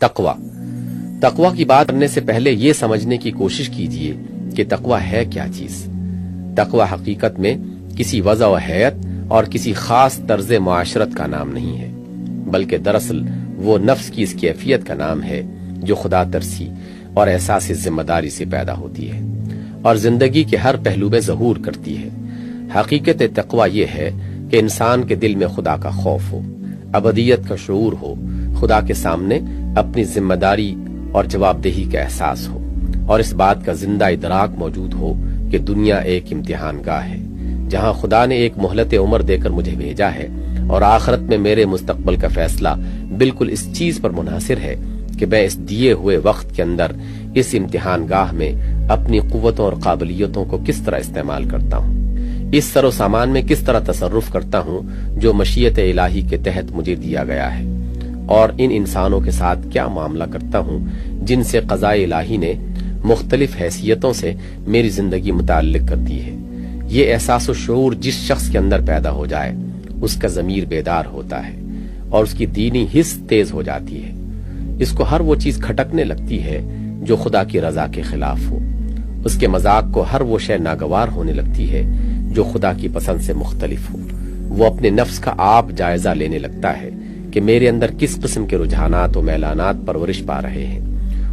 تقوی کی بات کرنے سے پہلے یہ سمجھنے کی کوشش کیجیے کہ تقوی ہے کیا چیز۔ تقوی حقیقت میں کسی وضع و حیت اور کسی خاص طرز معاشرت کا نام نہیں ہے، بلکہ دراصل وہ نفس کی اس کیفیت کا نام ہے جو خدا ترسی اور احساس ذمہ داری سے پیدا ہوتی ہے اور زندگی کے ہر پہلو میں ظہور کرتی ہے۔ حقیقت تقوی یہ ہے کہ انسان کے دل میں خدا کا خوف ہو، ابدیت کا شعور ہو، خدا کے سامنے اپنی ذمہ داری اور جواب دہی کا احساس ہو، اور اس بات کا زندہ ادراک موجود ہو کہ دنیا ایک امتحان گاہ ہے جہاں خدا نے ایک مہلت عمر دے کر مجھے بھیجا ہے، اور آخرت میں میرے مستقبل کا فیصلہ بالکل اس چیز پر منحصر ہے کہ میں اس دیے ہوئے وقت کے اندر اس امتحان گاہ میں اپنی قوتوں اور قابلیتوں کو کس طرح استعمال کرتا ہوں، اس سر و سامان میں کس طرح تصرف کرتا ہوں جو مشیت الہی کے تحت مجھے دیا گیا ہے، اور ان انسانوں کے ساتھ کیا معاملہ کرتا ہوں جن سے قضاء الہی نے مختلف حیثیتوں سے میری زندگی متعلق کر دی ہے۔ یہ احساس و شعور جس شخص کے اندر پیدا ہو جائے اس کا ضمیر بیدار ہوتا ہے اور اس کی دینی حس تیز ہو جاتی ہے۔ اس کو ہر وہ چیز کھٹکنے لگتی ہے جو خدا کی رضا کے خلاف ہو، اس کے مذاق کو ہر وہ شے ناگوار ہونے لگتی ہے جو خدا کی پسند سے مختلف ہو۔ وہ اپنے نفس کا آپ جائزہ لینے لگتا ہے کہ میرے اندر کس قسم کے رجحانات و میلانات پرورش پا رہے ہیں۔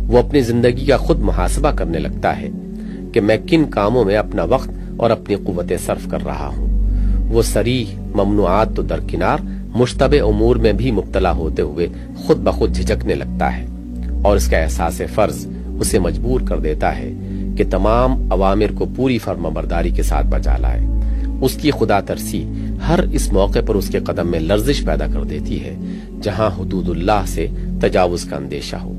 وہ اپنی زندگی کا خود محاسبہ کرنے لگتا ہے کہ میں کن کاموں میں اپنا وقت اور اپنی قوتیں صرف کر رہا ہوں۔ وہ صریح ممنوعات تو درکنار، مشتبہ امور میں بھی مبتلا ہوتے ہوئے خود بخود جھجکنے لگتا ہے، اور اس کا احساس فرض اسے مجبور کر دیتا ہے کہ تمام اوامر کو پوری فرمانبرداری کے ساتھ بجا لائے۔ اس کی خدا ترسی ہر اس موقع پر اس کے قدم میں لرزش پیدا کر دیتی ہے جہاں حدود اللہ سے تجاوز کا اندیشہ ہو۔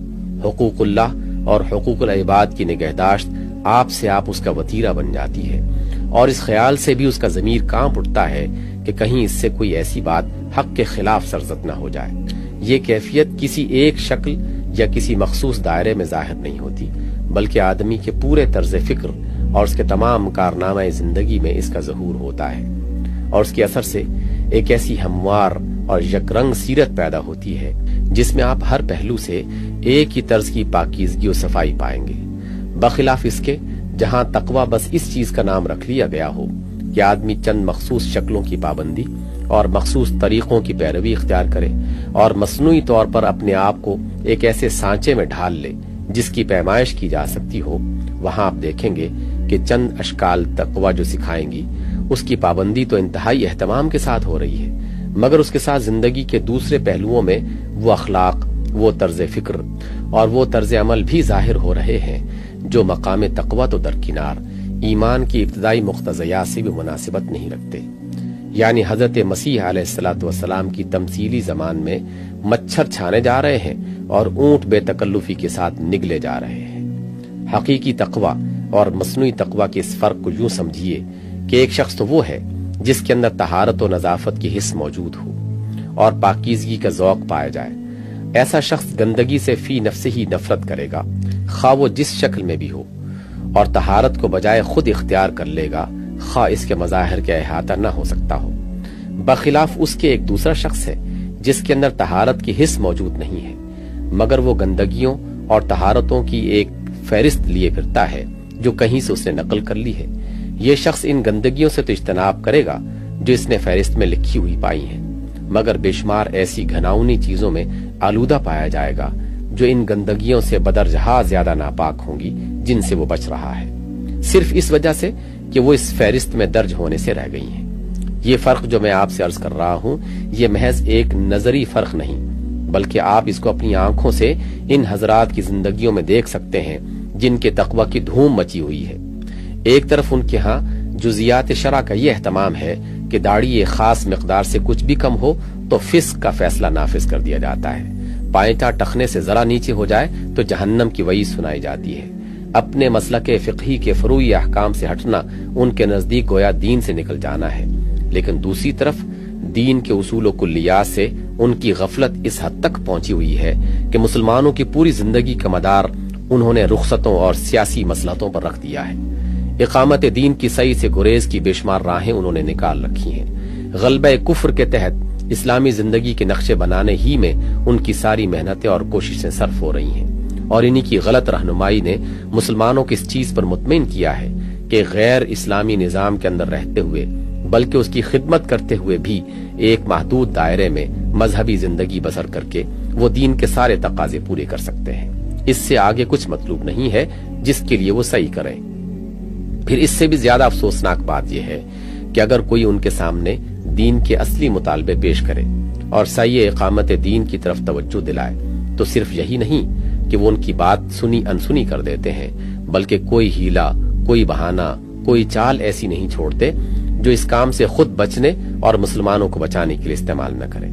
حقوق اللہ اور حقوق العباد کی نگہداشت آپ سے آپ اس کا وتیرہ بن جاتی ہے، اور اس خیال سے بھی اس کا ضمیر کانپ اٹھتا ہے کہ کہیں اس سے کوئی ایسی بات حق کے خلاف سرزد نہ ہو جائے۔ یہ کیفیت کسی ایک شکل یا کسی مخصوص دائرے میں ظاہر نہیں ہوتی، بلکہ آدمی کے پورے طرز فکر اور اس کے تمام کارنامہ زندگی میں اس کا ظہور ہوتا ہے، اور اس کے اثر سے ایک ایسی ہموار اور یک رنگ سیرت پیدا ہوتی ہے جس میں آپ ہر پہلو سے ایک ہی طرز کی پاکیزگی و صفائی پائیں گے، بخلاف اس کے جہاں تقوی بس اس چیز کا نام رکھ لیا گیا ہو کہ آدمی چند مخصوص شکلوں کی پابندی اور مخصوص طریقوں کی پیروی اختیار کرے اور مصنوعی طور پر اپنے آپ کو ایک ایسے سانچے میں ڈھال لے جس کی پیمائش کی جا سکتی ہو۔ وہاں آپ دیکھیں گے کہ چند اشکال تقوی جو سکھائیں گی اس کی پابندی تو انتہائی اہتمام کے ساتھ ہو رہی ہے، مگر اس کے ساتھ زندگی کے دوسرے پہلوؤں میں وہ اخلاق، وہ طرز فکر اور وہ طرز عمل بھی ظاہر ہو رہے ہیں جو مقام تقوی تو درکنار ایمان کی ابتدائی مقتضیات سے بھی مناسبت نہیں رکھتے۔ یعنی حضرت مسیح علیہ السلام کی تمثیلی زمان میں مچھر چھانے جا رہے ہیں اور اونٹ بے تکلفی کے ساتھ نگلے جا رہے ہیں۔ حقیقی تقوی اور مصنوعی تقوی کے اس فرق کو یوں سمجھیے کہ ایک شخص تو وہ ہے جس کے اندر طہارت و نظافت کی حس موجود ہو اور پاکیزگی کا ذوق پایا جائے۔ ایسا شخص گندگی سے فی نفسہ ہی نفرت کرے گا، خواہ وہ جس شکل میں بھی ہو، اور طہارت کو بجائے خود اختیار کر لے گا، خواہ اس کے مظاہر کا احاطہ نہ ہو سکتا ہو۔ بخلاف اس کے ایک دوسرا شخص ہے جس کے اندر طہارت کی حس موجود نہیں ہے، مگر وہ گندگیوں اور طہارتوں کی ایک فہرست لیے پھرتا ہے جو کہیں سے اس نے نقل کر لی ہے۔ یہ شخص ان گندگیوں سے تو اجتناب کرے گا جو اس نے فہرست میں لکھی ہوئی پائی ہیں، مگر بے شمار ایسی گھناؤنی چیزوں میں آلودہ پایا جائے گا جو ان گندگیوں سے بدرجہ زیادہ ناپاک ہوں گی جن سے وہ بچ رہا ہے، صرف اس وجہ سے کہ وہ اس فہرست میں درج ہونے سے رہ گئی ہیں۔ یہ فرق جو میں آپ سے عرض کر رہا ہوں یہ محض ایک نظری فرق نہیں، بلکہ آپ اس کو اپنی آنکھوں سے ان حضرات کی زندگیوں میں دیکھ سکتے ہیں جن کے تقوی کی دھوم مچی ہوئی ہے۔ ایک طرف ان کے ہاں جزیات شرع کا یہ اہتمام ہے کہ داڑھی ایک خاص مقدار سے کچھ بھی کم ہو تو فسق کا فیصلہ نافذ کر دیا جاتا ہے، پائنٹا ٹخنے سے ذرا نیچے ہو جائے تو جہنم کی وعید سنائی جاتی ہے۔ اپنے مسلک فقہی کے فروعی احکام سے ہٹنا ان کے نزدیک گویا دین سے نکل جانا ہے، لیکن دوسری طرف دین کے اصول و کلیات سے ان کی غفلت اس حد تک پہنچی ہوئی ہے کہ مسلمانوں کی پوری زندگی کا مدار انہوں نے رخصتوں اور سیاسی مصلحتوں پر رکھ دیا ہے۔ اقامت دین کی صحیح سے گریز کی بے شمار راہیں انہوں نے نکال رکھی ہیں۔ غلبہ کفر کے تحت اسلامی زندگی کے نقشے بنانے ہی میں ان کی ساری محنتیں اور کوششیں صرف ہو رہی ہیں، اور انہی کی غلط رہنمائی نے مسلمانوں کو اس چیز پر مطمئن کیا ہے کہ غیر اسلامی نظام کے اندر رہتے ہوئے بلکہ اس کی خدمت کرتے ہوئے بھی ایک محدود دائرے میں مذہبی زندگی بسر کر کے وہ دین کے سارے تقاضے پورے کر سکتے ہیں۔ اس سے آگے کچھ مطلوب نہیں ہے جس کے لیے وہ صحیح کریں۔ پھر اس سے بھی زیادہ افسوسناک بات یہ ہے کہ اگر کوئی ان کے سامنے دین کے اصلی مطالبے پیش کرے اور صحیح اقامت دین کی طرف توجہ دلائے تو صرف یہی نہیں کہ وہ ان کی بات سنی انسنی کر دیتے ہیں، بلکہ کوئی ہیلا، کوئی بہانہ، کوئی چال ایسی نہیں چھوڑتے جو اس کام سے خود بچنے اور مسلمانوں کو بچانے کے لیے استعمال نہ کریں۔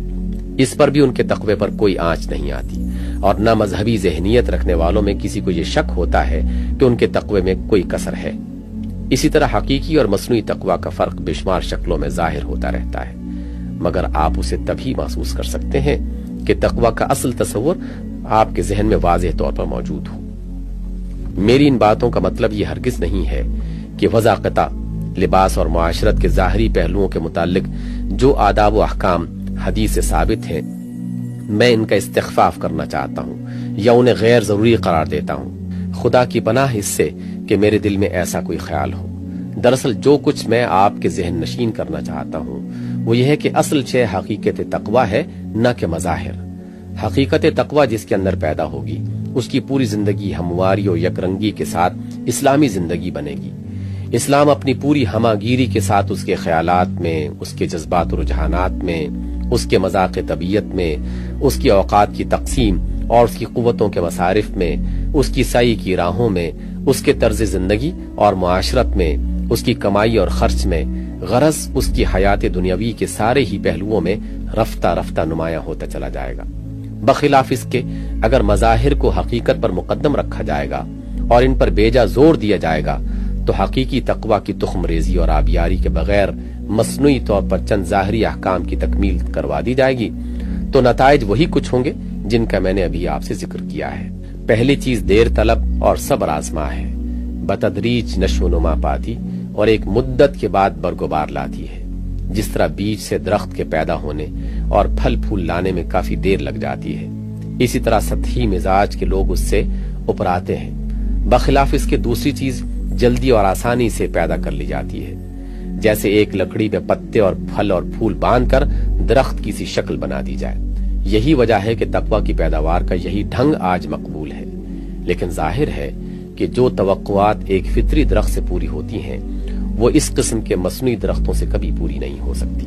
اس پر بھی ان کے تقوی پر کوئی آنچ نہیں آتی، اور نہ مذہبی ذہنیت رکھنے والوں میں کسی کو یہ شک ہوتا ہے کہ ان کے تقوی میں کوئی کسر ہے۔ اسی طرح حقیقی اور مصنوعی تقوی کا فرق بے شمار شکلوں میں ظاہر ہوتا رہتا ہے، مگر آپ اسے تبھی محسوس کر سکتے ہیں کہ تقوی کا اصل تصور آپ کے ذہن میں واضح طور پر موجود ہو۔ میری ان باتوں کا مطلب یہ ہرگز نہیں ہے کہ وضاقتہ لباس اور معاشرت کے ظاہری پہلوؤں کے متعلق جو آداب و احکام حدیث سے ثابت ہیں میں ان کا استخفاف کرنا چاہتا ہوں یا انہیں غیر ضروری قرار دیتا ہوں۔ خدا کی پناہ اس سے کہ میرے دل میں ایسا کوئی خیال ہو۔ دراصل جو کچھ میں آپ کے ذہن نشین کرنا چاہتا ہوں وہ یہ ہے کہ اصل شے حقیقت تقوی ہے، نہ کہ مظاہر۔ حقیقت تقوی جس کے اندر پیدا ہوگی اس کی پوری زندگی ہمواری و یکرنگی کے ساتھ اسلامی زندگی بنے گی۔ اسلام اپنی پوری ہماگیری کے ساتھ اس کے خیالات میں، اس کے جذبات و رجحانات میں، اس کے مذاق طبیعت میں، اس کی اوقات کی تقسیم اور اس کی قوتوں کے مصارف میں، اس کی سعی کی راہوں میں، اس کے طرز زندگی اور معاشرت میں، اس کی کمائی اور خرچ میں، غرض اس کی حیات دنیاوی کے سارے ہی پہلوؤں میں رفتہ رفتہ نمایاں ہوتا چلا جائے گا۔ بخلاف اس کے اگر مظاہر کو حقیقت پر مقدم رکھا جائے گا اور ان پر بیجا زور دیا جائے گا تو حقیقی تقوی کی تخم ریزی اور آبیاری کے بغیر مصنوعی طور پر چند ظاہری احکام کی تکمیل کروا دی جائے گی تو نتائج وہی کچھ ہوں گے جن کا میں نے ابھی آپ سے ذکر کیا ہے۔ پہلی چیز دیر طلب اور صبر آزما ہے، بتدریج نشو و نما پاتی اور ایک مدت کے بعد برگبار لاتی ہے۔ جس طرح بیج سے درخت کے پیدا ہونے اور پھل پھول لانے میں کافی دیر لگ جاتی ہے، اسی طرح سطحی مزاج کے لوگ اس سے اپراتے ہیں۔ بخلاف اس کے دوسری چیز جلدی اور آسانی سے پیدا کر لی جاتی ہے، جیسے ایک لکڑی میں پتے اور پھل اور پھول باندھ کر درخت کی سی شکل بنا دی جائے۔ یہی وجہ ہے کہ تقوی کی پیداوار کا یہی ڈھنگ آج مقبول ہے، لیکن ظاہر ہے کہ جو توقعات ایک فطری درخت سے پوری ہوتی ہیں وہ اس قسم کے مصنوعی درختوں سے کبھی پوری نہیں ہو سکتی۔